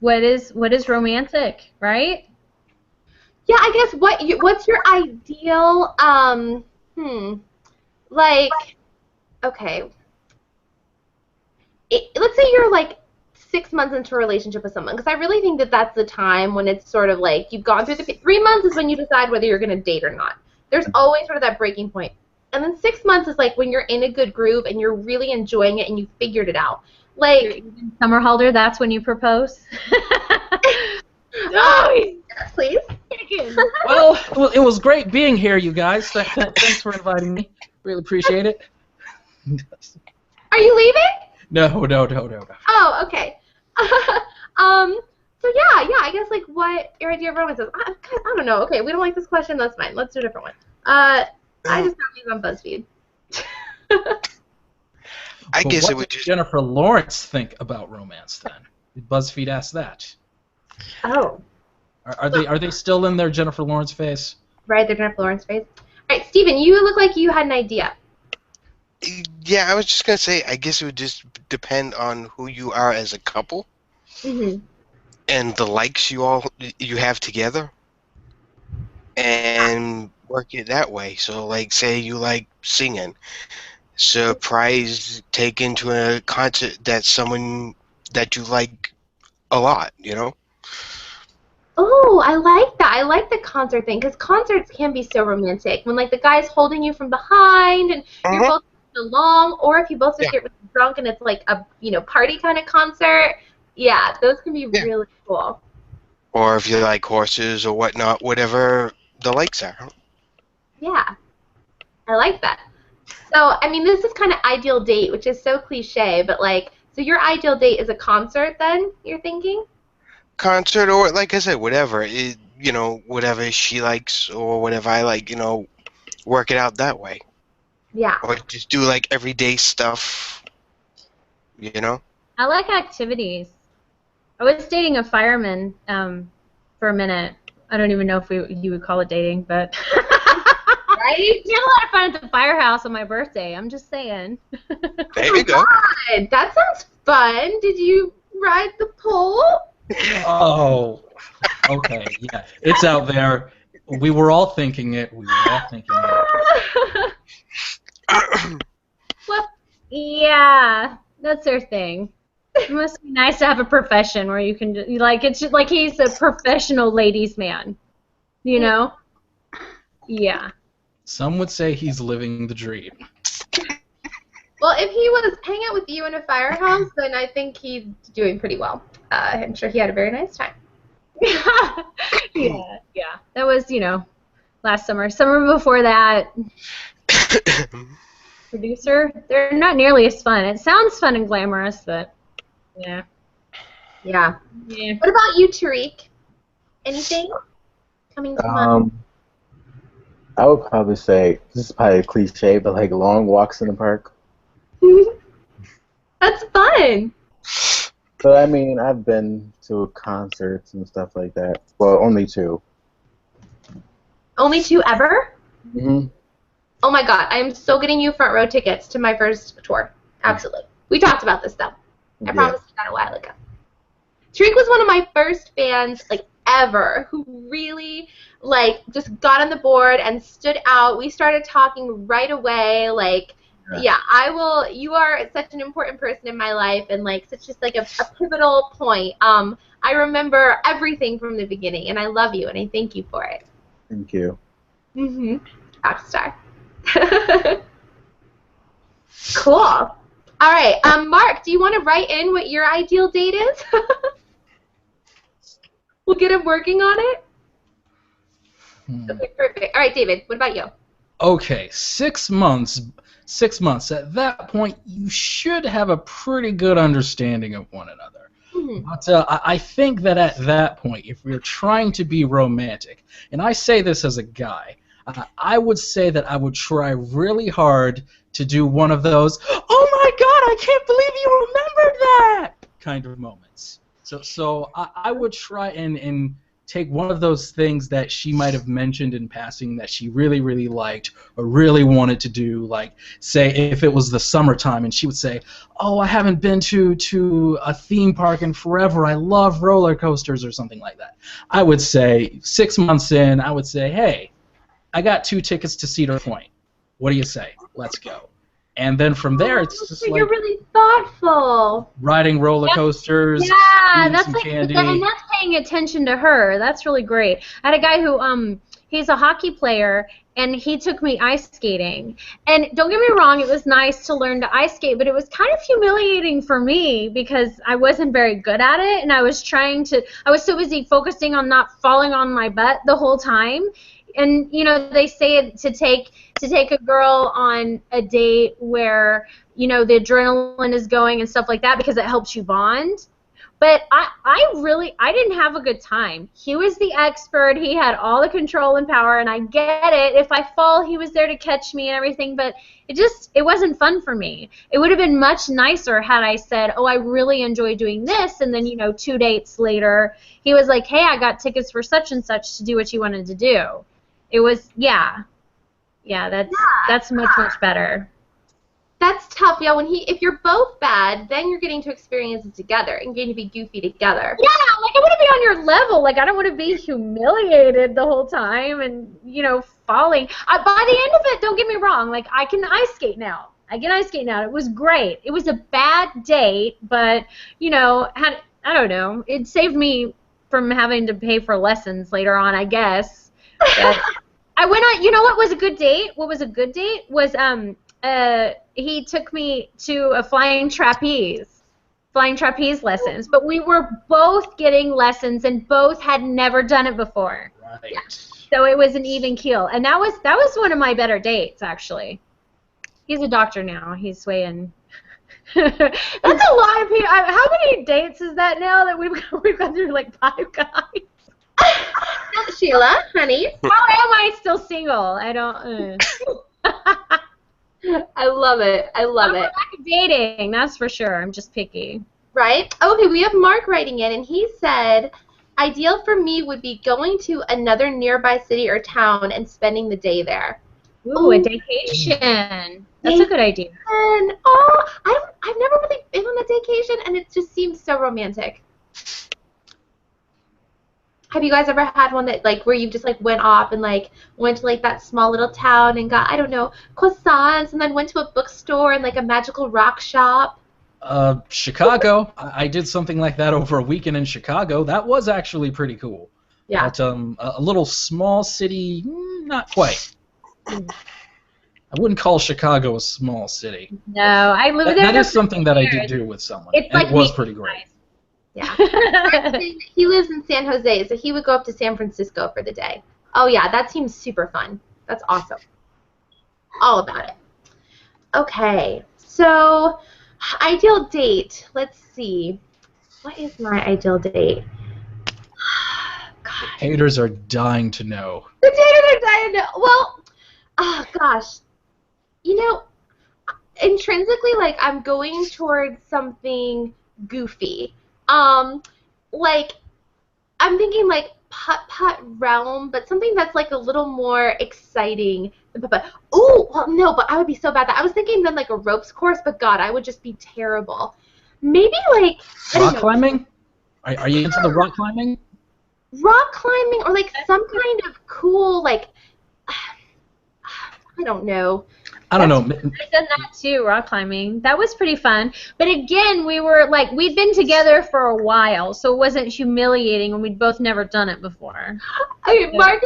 What is romantic, right? Yeah, I guess what's your ideal like, okay. Let's say you're like 6 months into a relationship with someone, because I really think that that's the time when it's sort of like you've gone through 3 months is when you decide whether you're going to date or not. There's always sort of that breaking point. And then 6 months is like when you're in a good groove and you're really enjoying it and you figured it out. Like summer holder, that's when you propose. Please. Well, it was great being here, you guys. Thanks for inviting me. Really appreciate it. Are you leaving? No. Oh, okay. So yeah, I guess like what your idea of romance is. I don't know. Okay, we don't like this question. That's fine. Let's do a different one. I just found these on BuzzFeed. I guess what it would does just. Jennifer Lawrence think about romance then? Did BuzzFeed ask that? Oh. Are they still in their Jennifer Lawrence phase? Right, their Jennifer Lawrence phase. All right, Steven, you look like you had an idea. Yeah, I was just gonna say. I guess it would just depend on who you are as a couple, and the likes you have together, and work it that way. So, like, say you like singing, surprise taken to a concert that someone that you like a lot, you know? Oh, I like that. I like the concert thing because concerts can be so romantic when like the guy's holding you from behind and you're Uh-huh. both along, or if you both just Yeah. get really drunk and it's like a party kind of concert. Yeah, those can be Yeah. really cool. Or if you like horses or whatnot, whatever the likes are. Yeah, I like that. So, I mean, this is kind of ideal date, which is so cliche, but like, so your ideal date is a concert then, you're thinking? Concert or, like I said, whatever. Whatever she likes or whatever I like, work it out that way. Yeah. Or just do, like, everyday stuff, you know? I like activities. I was dating a fireman for a minute. I don't even know if you would call it dating, but Right? we had a lot of fun at the firehouse on my birthday. I'm just saying. There you go. God, that sounds fun. Did you ride the pole? Oh, okay, yeah, it's out there. We were all thinking it. We were all thinking it. What? Yeah, that's their thing. It must be nice to have a profession where you can it's just like he's a professional ladies' man, you know? Yeah. Some would say he's living the dream. Well, if he was hanging out with you in a firehouse, then I think he's doing pretty well. I'm sure he had a very nice time. Yeah. That was, last summer. Summer before that, producer, they're not nearly as fun. It sounds fun and glamorous, but yeah. Yeah. Yeah. What about you, Tariq? Anything coming to mind? I would probably say, this is probably a cliche, but like long walks in the park. That's fun. But I mean, I've been to concerts and stuff like that. Well, only two. Only two ever? Hmm. Oh my god, I am so getting you front row tickets to my first tour. Absolutely. We talked about this though. I promised you that a while ago. Tariq was one of my first fans, like, ever, who really, like, just got on the board and stood out. We started talking right away, like, yeah, you are such an important person in my life and, like, such just, like, a pivotal point. I remember everything from the beginning, and I love you, and I thank you for it. Thank you. Mm-hmm. Rockstar. Cool. All right, Mark, do you want to write in what your ideal date is? We'll get him working on it. Okay, perfect. All right, David, what about you? Okay, 6 months. 6 months. At that point, you should have a pretty good understanding of one another. Mm-hmm. But I think that at that point, if we're trying to be romantic, and I say this as a guy, I would say that I would try really hard to do one of those, oh my god, I can't believe you remembered that kind of moments. So I would try and take one of those things that she might have mentioned in passing that she really, really liked or really wanted to do, like, say, if it was the summertime and she would say, oh, I haven't been to a theme park in forever, I love roller coasters or something like that. I would say, 6 months in, I would say, hey, I got 2 tickets to Cedar Point. What do you say? Let's go. And then from there, it's just You're like really thoughtful. riding roller coasters, Yeah, eating that's some like, candy. and that's paying attention to her. That's really great. I had a guy who, he's a hockey player, and he took me ice skating. And don't get me wrong, it was nice to learn to ice skate, but it was kind of humiliating for me because I wasn't very good at it, and I was so busy focusing on not falling on my butt the whole time. And they say to take a girl on a date where the adrenaline is going and stuff like that because it helps you bond. But I didn't have a good time. He was the expert. He had all the control and power, and I get it. If I fall, he was there to catch me and everything, but it wasn't fun for me. It would have been much nicer had I said, oh, I really enjoy doing this, and then 2 dates later, he was like, hey, I got tickets for such and such to do what you wanted to do. It was, that's much better. That's tough, yeah. If you're both bad, then you're getting to experience it together and getting to be goofy together. Yeah, like I want to be on your level. Like I don't want to be humiliated the whole time and falling. By the end of it, don't get me wrong. Like I can ice skate now. I get ice skating out. It was great. It was a bad date, but, you know, I don't know. It saved me from having to pay for lessons later on, I guess. But I went on, you know what was a good date? What was a good date was he took me to a flying trapeze lessons. But we were both getting lessons and both had never done it before. Right. So it was an even keel. And that was one of my better dates, actually. He's a doctor now. He's swaying. That's a lot of people. How many dates is that now that we've gone through like 5 guys? Sheila, honey. How am I still single? I don't. I love it. I love I'm it. back to dating, that's for sure. I'm just picky. Right? Okay, we have Mark writing in, and he said, ideal for me would be going to another nearby city or town and spending the day there. Ooh, a vacation. That's a good idea. And oh, I've never really been on a vacation, and it just seems so romantic. Have you guys ever had one that like where you just like went off and like went to like that small little town and got, I don't know, croissants and then went to a bookstore and like a magical rock shop? Chicago. I did something like that over a weekend in Chicago. That was actually pretty cool. Yeah. But a little small city, not quite. I wouldn't call Chicago a small city. No, I live there. That is something that I did do with someone. It's like it was pretty great. Yeah. He lives in San Jose, so he would go up to San Francisco for the day. Oh, yeah, that seems super fun. That's awesome. All about it. Okay, so ideal date. Let's see. What is my ideal date? God. Haters are dying to know. The haters are dying to know. Well, oh, gosh. You know, intrinsically, like, I'm going towards something goofy. Like, I'm thinking like putt-putt realm, but something that's like a little more exciting than putt-putt. Ooh, well, no, but I would be so bad. I was thinking then like a ropes course, but God, I would just be terrible. Maybe like rock climbing? Are you into the rock climbing? Rock climbing or like some kind of cool like I don't know. I don't know. I've done that too, rock climbing. That was pretty fun. But again, we'd been together for a while, so it wasn't humiliating, and we'd both never done it before. Okay, Mark's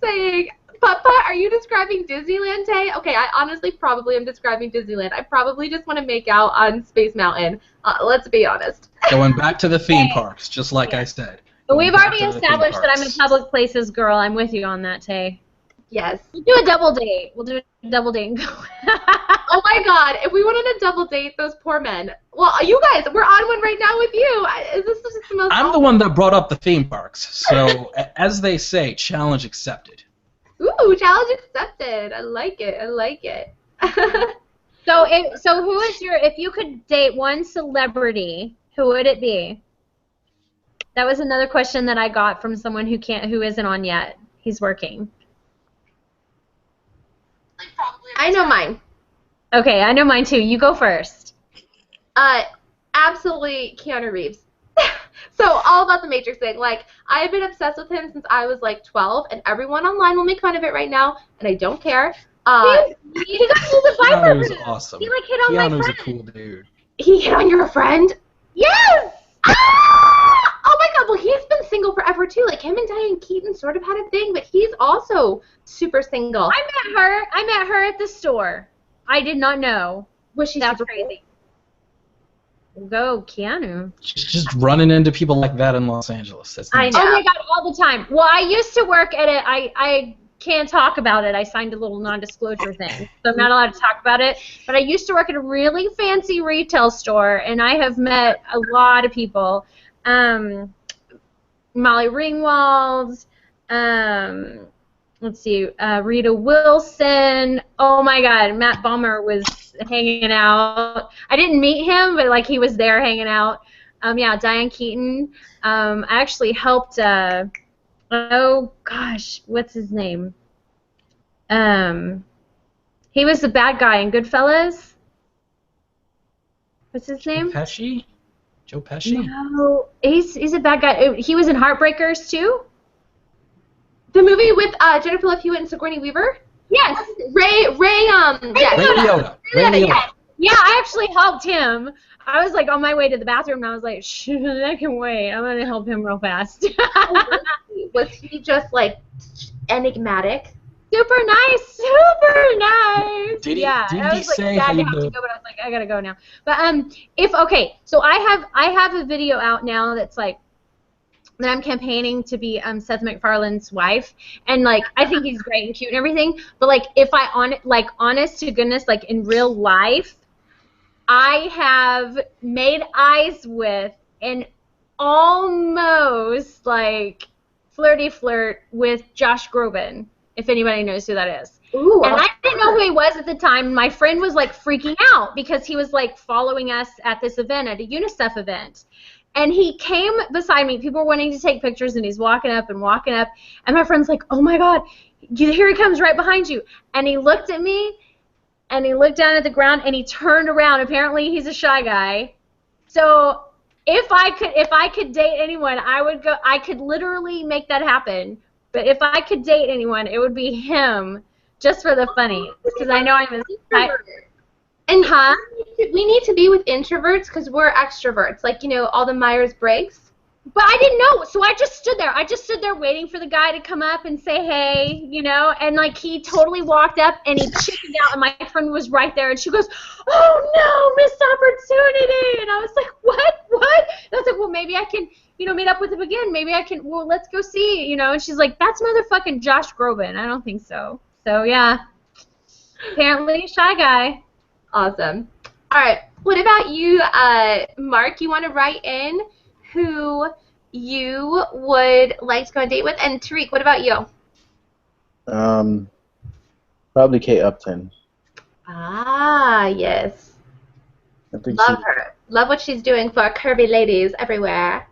saying, Papa, are you describing Disneyland, Tay? Okay, I honestly probably am describing Disneyland. I probably just want to make out on Space Mountain. Let's be honest. Going back to the theme parks, just like I said. But we've already established that I'm a public places girl. I'm with you on that, Tay. Yes. We'll do a double date. We'll do a double date and go. Oh my God! If we went on a double date, those poor men. Well, you guys, we're on one right now with you. This is just the most. I'm the one that brought up the theme parks, so as they say, challenge accepted. Ooh, challenge accepted. I like it. I like it. So who is if you could date one celebrity, who would it be? That was another question that I got from someone who isn't on yet. He's working. I know mine. Okay, I know mine too. You go first. Absolutely Keanu Reeves. So all about the Matrix thing. Like, I've been obsessed with him since I was like 12, and everyone online will make fun of it right now, and I don't care. He got the Keanu was awesome. He like hit on my friend. Keanu's a cool dude. He hit on your friend? Yes! Oh my God, well he's been single forever too. Like him and Diane Keaton sort of had a thing, but he's also super single. I met her at the store. I did not know. Was she That's super crazy. Go, Keanu. She's just running into people like that in Los Angeles. That's I know. Oh my God, all the time. Well, I used to work at it. I can't talk about it. I signed a little non-disclosure thing, so I'm not allowed to talk about it. But I used to work at a really fancy retail store, and I have met a lot of people. Molly Ringwald, let's see, Rita Wilson. Oh my God, Matt Bomer was hanging out. I didn't meet him, but like he was there hanging out. Yeah, Diane Keaton. I actually helped. Oh gosh, what's his name? He was the bad guy in Goodfellas. What's his name? Pesci? Joe Pesci? No, he's a bad guy. He was in Heartbreakers too. The movie with Jennifer Love Hewitt and Sigourney Weaver? Yes. Ray, yes. Ray Liotta. Ray Liotta. Yeah, I actually helped him. I was like on my way to the bathroom, and I was like, "Shit, I can wait. I'm gonna help him real fast." Was he just like enigmatic? Super nice, super nice. Did he? Yeah, Did I he was like say sad how to you have to know? go, but I was like, I gotta go now. But so I have a video out now that's like that I'm campaigning to be Seth MacFarlane's wife, and like I think he's great and cute and everything. But like if honest to goodness, like in real life, I have made eyes with and almost like flirty flirt with Josh Groban, if anybody knows who that is. Ooh, And I didn't know who he was at the time. My friend was like freaking out because he was like following us at this event, at a UNICEF event. And he came beside me. People were wanting to take pictures, and he's walking up. And my friend's like, oh, my God, here he comes right behind you. And he looked at me, and he looked down at the ground, and he turned around. Apparently, he's a shy guy. So if I could date anyone, I could literally make that happen. But if I could date anyone, it would be him, just for the funny. Because I know I'm a And we need to be with introverts because we're extroverts, like, you know, all the Myers-Briggs. But I didn't know, so I just stood there. I just stood there waiting for the guy to come up and say hey, you know, and like he totally walked up and he chickened out, and my friend was right there, and she goes, oh no, missed opportunity, and I was like, what? And I was like, well, maybe I can, you know, meet up with him again. Maybe I can, well, let's go see, you know, and she's like, that's motherfucking Josh Groban. I don't think so. So yeah, apparently a shy guy. Awesome. All right. What about you, Mark? You want to write in who you would like to go on a date with? And Tariq, what about you? Probably Kate Upton. Ah, yes. I think Love her. Love what she's doing for curvy ladies everywhere.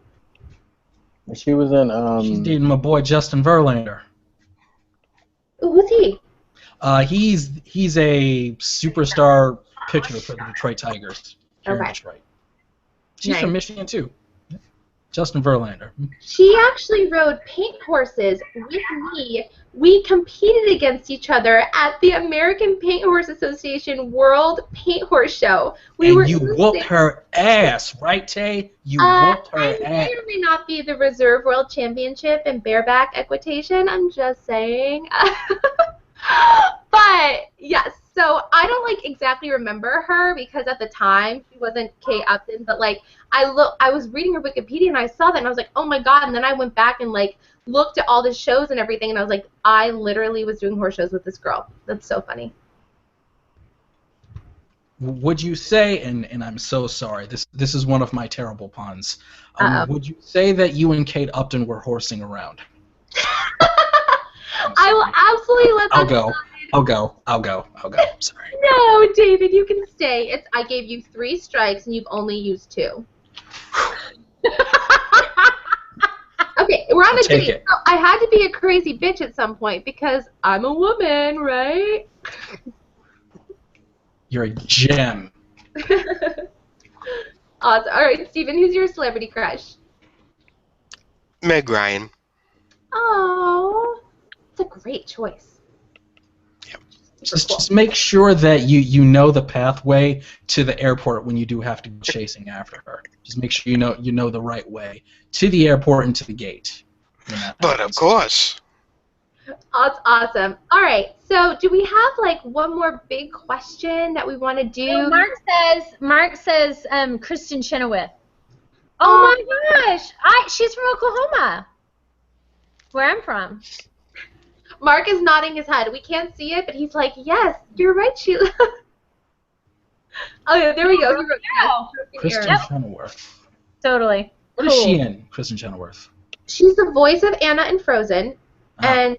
she was in. She's dating my boy Justin Verlander. Ooh, who's he? He's a superstar pitcher for the Detroit Tigers here in Detroit. She's from Michigan too. Justin Verlander. She actually rode paint horses with me. We competed against each other at the American Paint Horse Association World Paint Horse Show. You whooped her ass, right, Tay? You whooped her ass. I may or may not be the Reserve World Championship in bareback equitation. I'm just saying. But yes, so I don't like exactly remember her because at the time she wasn't Kate Upton, but like I was reading her Wikipedia and I saw that and I was like, oh my god, and then I went back and like looked at all the shows and everything and I was like, I literally was doing horse shows with this girl. That's so funny. Would you say, and I'm so sorry, this is one of my terrible puns. Would you say that you and Kate Upton were horsing around? I will absolutely let that I'll go. Sorry. No, David, you can stay. I gave you 3 strikes and you've only used 2. Okay, we're on a date. So I had to be a crazy bitch at some point because I'm a woman, right? You're a gem. Awesome. All right, Steven, who's your celebrity crush? Meg Ryan. Oh, it's a great choice. Just make sure that you know the pathway to the airport when you do have to go chasing after her. Just make sure you know the right way to the airport and to the gate. But of course. That's awesome. All right, so do we have like one more big question that we want to do? So Mark says Kristen Chenoweth. Oh my gosh, she's from Oklahoma, where I'm from. Mark is nodding his head. We can't see it, but he's like, yes, you're right, Sheila. Oh, yeah, there we go. Kristen Chenoweth. Totally. What is she in, Kristen Chenoweth? She's the voice of Anna in Frozen, and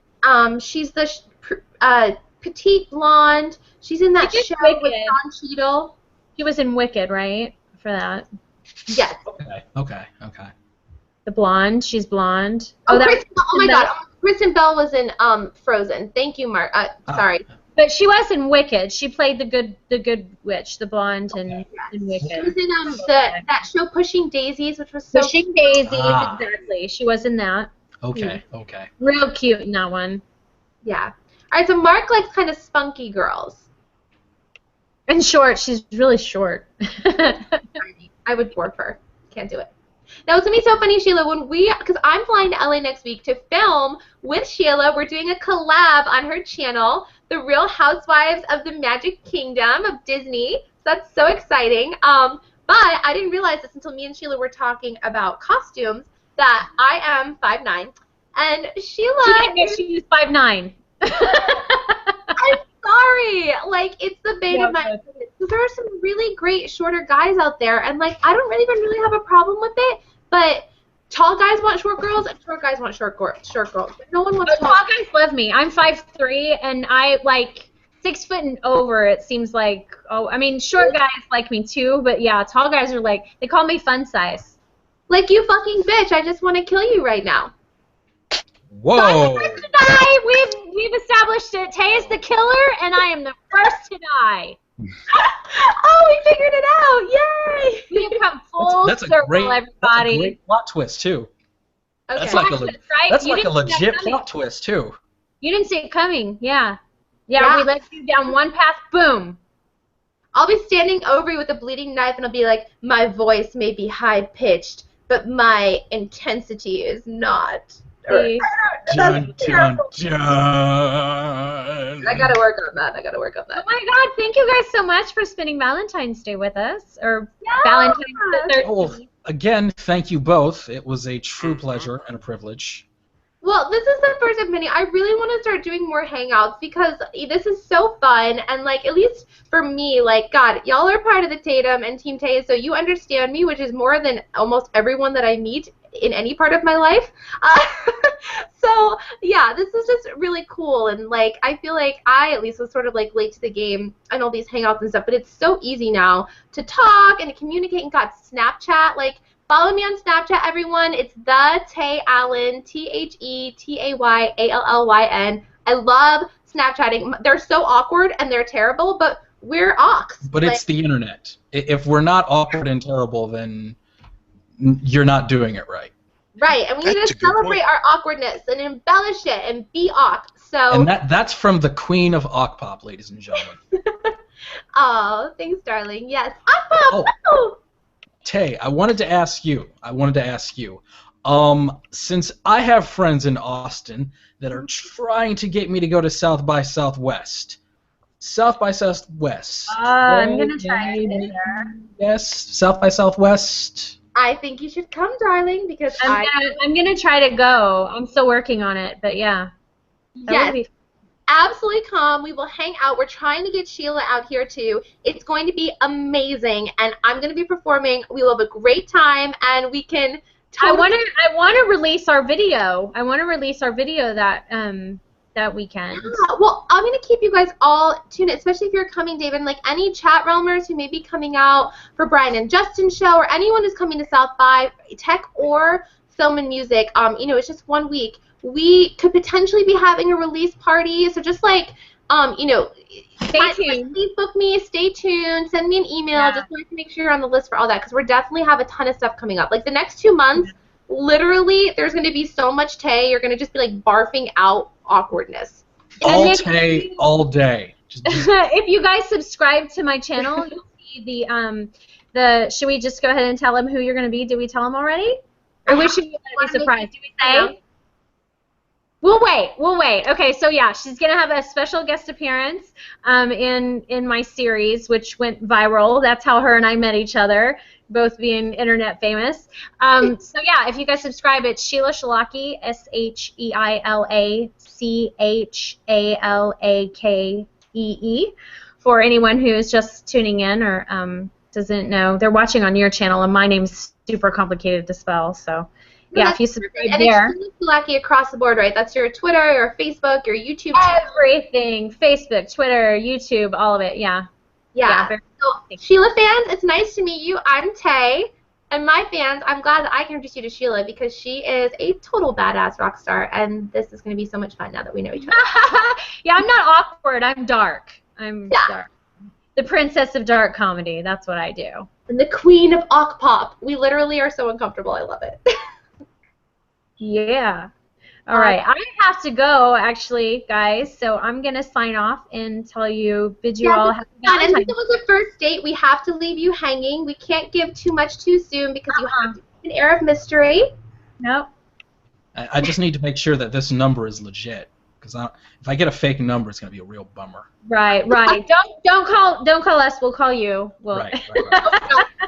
she's the petite blonde. She's in that show with Don Cheadle. She was in Wicked, right? For that. Yes. Okay. The blonde. She's blonde. Oh my God. Kristen Bell was in Frozen. Thank you, Mark. Sorry. But she was in Wicked. She played the good witch, the blonde in Wicked. She was in that show Pushing Daisies, which was so Pushing Daisies, exactly. She was in that. Okay. Real cute in that one. Yeah. All right, so Mark likes kind of spunky girls. And short. She's really short. I would dwarf her. Can't do it. Now, it's going to be so funny, Sheila, because I'm flying to LA next week to film with Sheila. We're doing a collab on her channel, The Real Housewives of the Magic Kingdom of Disney. So that's so exciting. But I didn't realize this until me and Sheila were talking about costumes, that I am 5'9", and Sheila... She didn't know she was 5'9". I'm sorry. Like, it's the bane of my... There are some really great shorter guys out there, and, like, I don't even really have a problem with it, but tall guys want short girls, and short guys want short girls. No one wants tall guys love me. I'm 5'3", and I, like, 6 foot and over, it seems like... Oh, I mean, short guys like me, too, but, yeah, tall guys are, like... They call me fun size. Like, you fucking bitch, I just want to kill you right now. Whoa! We've established it. Tay is the killer, and I am the first to die. Oh, we figured it out! Yay! We have come full circle, everybody. That's a great plot twist too. Okay. That's like a legit plot twist too. You didn't see it coming, yeah. Yeah, we led you down one path, boom. I'll be standing over you with a bleeding knife, and I'll be like, my voice may be high-pitched, but my intensity is not. Dun, dun, dun. I gotta work on that. Oh my God! Thank you guys so much for spending Valentine's Day with us, or Valentine's the 13th. Well, again, thank you both. It was a true pleasure and a privilege. Well, this is the first of many. I really want to start doing more hangouts because this is so fun, and, like, at least for me, like, God, y'all are part of the Tatum and Team Tay, so you understand me, which is more than almost everyone that I meet in any part of my life. So, yeah, this is just really cool, and, like, I feel like I, at least, was sort of, like, late to the game and all these hangouts and stuff, but it's so easy now to talk and to communicate, and God, Snapchat, like, follow me on Snapchat, everyone. It's the Tay Allyn, TheTayAllyn. I love Snapchatting. They're so awkward and they're terrible, but we're ox. But it's the internet. If we're not awkward and terrible, then you're not doing it right. Right, and we need to celebrate our awkwardness and embellish it and be awk. So. And that's from the queen of awk pop, ladies and gentlemen. Oh, thanks, darling. Yes, awk pop. Oh. Tay, I wanted to ask you. Since I have friends in Austin that are trying to get me to go to South by Southwest. I'm gonna try to get there. Yes, South by Southwest. I think you should come, darling, because I'm gonna try to go. I'm still working on it, but yeah. Yes. Absolutely come. We will hang out. We're trying to get Sheila out here too. It's going to be amazing, and I'm going to be performing. We will have a great time, and we can. I want to release our video. I want to release our video that weekend. Yeah, well, I'm going to keep you guys all tuned, especially if you're coming, David. And, like, any chat realmers who may be coming out for Brian and Justin's show, or anyone who's coming to South by, tech or film and music. It's just 1 week. We could potentially be having a release party, so just, like, stay tuned. Facebook me, stay tuned, send me an email, just so I can make sure you're on the list for all that, because we're definitely have a ton of stuff coming up. Like, the next 2 months, literally, there's going to be so much Tay, you're going to just be, like, barfing out awkwardness. All Tay, all day. If you guys subscribe to my channel, you'll see the should we just go ahead and tell them who you're going to be? Did we tell them already? Or we should be surprised? Did we say? We'll wait. Okay, so yeah, she's gonna have a special guest appearance in my series, which went viral. That's how her and I met each other, both being internet famous. So yeah, if you guys subscribe, it's Sheila Shalaki, SHEILA for anyone who is just tuning in or doesn't know. They're watching on your channel, and my name's super complicated to spell, so. Yeah, if you subscribe there. And it's Shalaki across the board, right? That's your Twitter, your Facebook, your YouTube channel. Everything. Facebook, Twitter, YouTube, all of it, yeah. Yeah. So, Sheila fans, it's nice to meet you. I'm Tay. And my fans, I'm glad that I can introduce you to Sheila because she is a total badass rock star, and this is going to be so much fun now that we know each other. Yeah, I'm not awkward. I'm dark. I'm dark. The princess of dark comedy. That's what I do. And the queen of awk pop. We literally are so uncomfortable. I love it. Yeah. All right, I have to go actually, guys. So I'm gonna sign off and bid you all happy And since Valentine's. it was a first date, we have to leave you hanging. We can't give too much too soon because you have to keep an air of mystery. Nope. I just need to make sure that this number is legit, because if I get a fake number, it's gonna be a real bummer. Right. Don't call us. We'll call you. Right.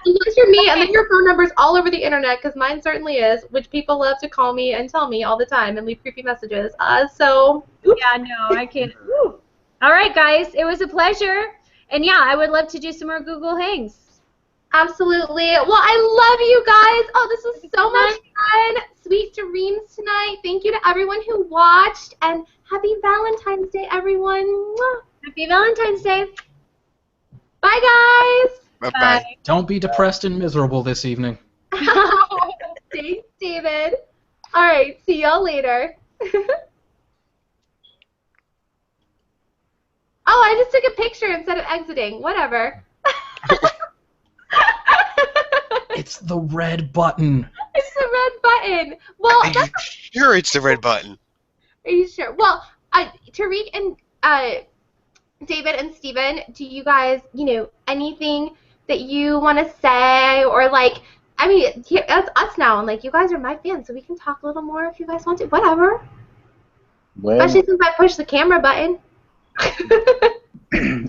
Unless you're me, and then your phone number's all over the internet, because mine certainly is, which people love to call me and tell me all the time and leave creepy messages. So. Oops. Yeah, no, I can't. All right, guys, it was a pleasure, and yeah, I would love to do some more Google Hangs. Absolutely. Well, I love you guys. Oh, this was so much fun. Sweet dreams tonight. Thank you to everyone who watched, and happy Valentine's Day, everyone. Mwah. Happy Valentine's Day. Bye, guys. Bye-bye. Don't be depressed and miserable this evening. Thanks, David. All right, see y'all later. Oh, I just took a picture instead of exiting. Whatever. It's the red button. It's the red button. Well, Are you sure it's the red button? Are you sure? Well, Tariq and David and Steven, do you guys, anything that you want to say, or like, I mean, that's us now, and like, you guys are my fans, so we can talk a little more if you guys want to. Whatever. Especially since I pushed the camera button.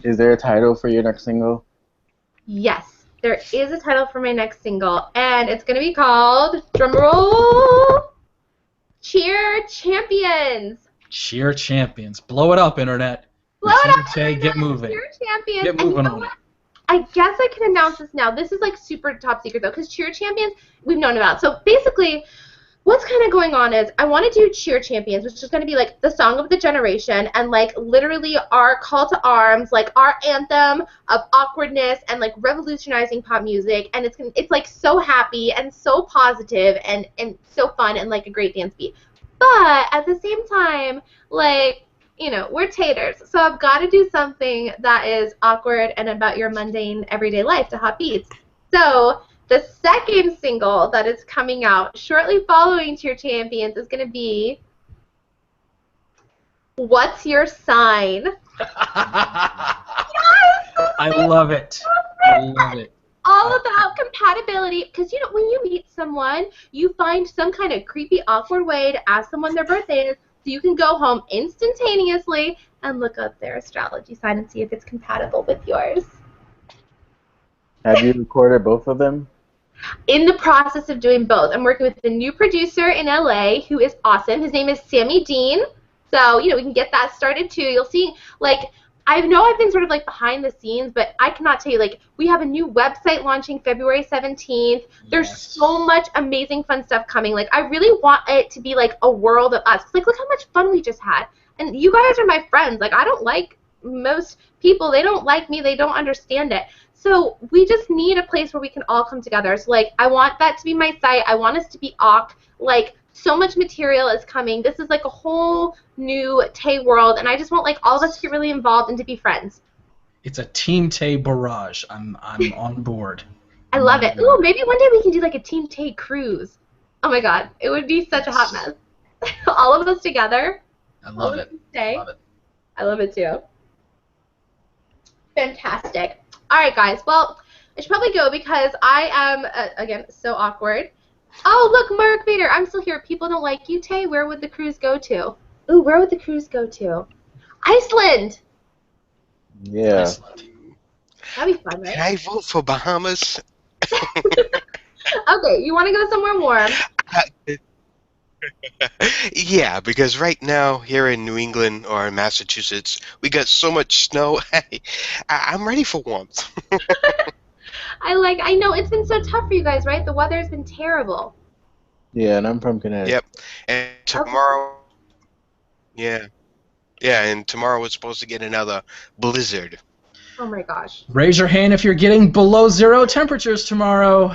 Is there a title for your next single? Yes. There is a title for my next single, and it's going to be called, drumroll, Cheer Champions. Cheer Champions. Blow it up, Internet. Blow it up, Tay, Internet. get moving. Cheer Champions. Get moving on it. I guess I can announce this now. This is like super top secret, though, because Cheer Champions we've known about. So basically, what's kind of going on is I want to do Cheer Champions, which is going to be like the song of the generation, and like literally our call to arms, like our anthem of awkwardness and like revolutionizing pop music, and it's like so happy and so positive and so fun and like a great dance beat. But at the same time, like, we're taters, so I've got to do something that is awkward and about your mundane everyday life to hot beats. So the second single that is coming out shortly following Cheer Champions is going to be What's Your Sign? I love it. I love it. All about compatibility, because when you meet someone, you find some kind of creepy, awkward way to ask someone their birthday is, so you can go home instantaneously and look up their astrology sign and see if it's compatible with yours. Have you recorded both of them? In the process of doing both. I'm working with a new producer in LA who is awesome. His name is Sammy Dean. So, we can get that started too. You'll see, like, I know I've been sort of like behind the scenes, but I cannot tell you, like, we have a new website launching February 17th. There's so much amazing fun stuff coming. Like, I really want it to be like a world of us. Like, look how much fun we just had. And you guys are my friends. Like, I don't like most people. They don't like me. They don't understand it. So we just need a place where we can all come together. So, like, I want that to be my site. I want us to be awk. Like, so much material is coming. This is like a whole new Tay world, and I just want like all of us to get really involved and to be friends. It's a Team Tay barrage. I'm on board. I love it. Ooh, maybe one day we can do like a Team Tay cruise. Oh my God, it would be such a hot mess. All of us together. I love it. I love it too. Fantastic. All right, guys. Well, I should probably go because I am again so awkward. Oh, look, Mark Vader, I'm still here. People don't like you, Tay. Where would the cruise go to? Ooh, where would the cruise go to? Iceland! Yeah. Iceland. That'd be fun, right? Can I vote for Bahamas? Okay, you want to go somewhere warm? Yeah, because right now here in New England or in Massachusetts, we got so much snow. I'm ready for warmth. I know it's been so tough for you guys, right? The weather's been terrible. Yeah, and I'm from Connecticut. Yep. And tomorrow, yeah, and tomorrow we're supposed to get another blizzard. Oh my gosh. Raise your hand if you're getting below 0 temperatures tomorrow.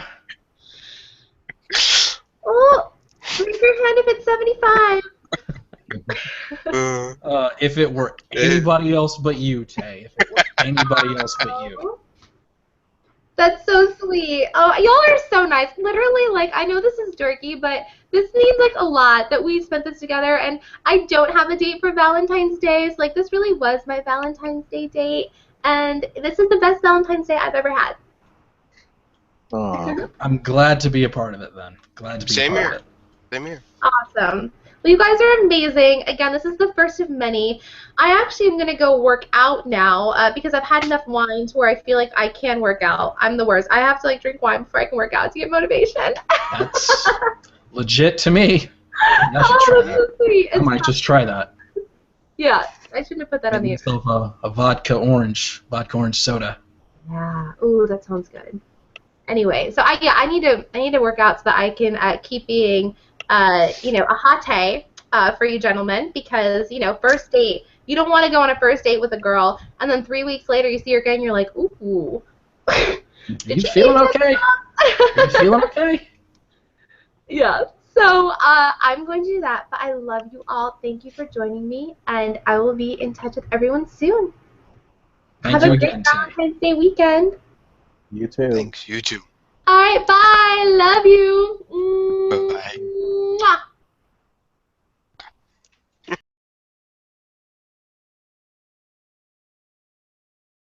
Oh, raise your hand if it's 75. If it were anybody else but you, Tay. If it were anybody else but you. That's so sweet. Oh, y'all are so nice. Literally, like, I know this is dorky, but this means like a lot that we spent this together, and I don't have a date for Valentine's Day. So like this really was my Valentine's Day date, and this is the best Valentine's Day I've ever had. Aw. I'm glad to be a part of it then. Glad to be Same a part here. of it. Same here. Awesome. Well, you guys are amazing. Again, this is the first of many. I actually am going to go work out now because I've had enough wine to where I feel like I can work out. I'm the worst. I have to like drink wine before I can work out to get motivation. That's legit to me. I should Oh, try that's that. so sweet. I might just try that. Yeah, I shouldn't have put that on Make the myself a vodka orange soda. Yeah. Ooh, that sounds good. Anyway, so I need to work out so that I can keep being a hottie for you gentlemen, because first date, you don't want to go on a first date with a girl and then 3 weeks later you see her again and you're like, ooh. You feeling okay? You feeling okay? Yeah. So I'm going to do that, but I love you all. Thank you for joining me, and I will be in touch with everyone soon. Thank Have you a again, great Tay. Valentine's Day weekend. You too. Thanks. You too. All right, bye. Love you. Bye-bye.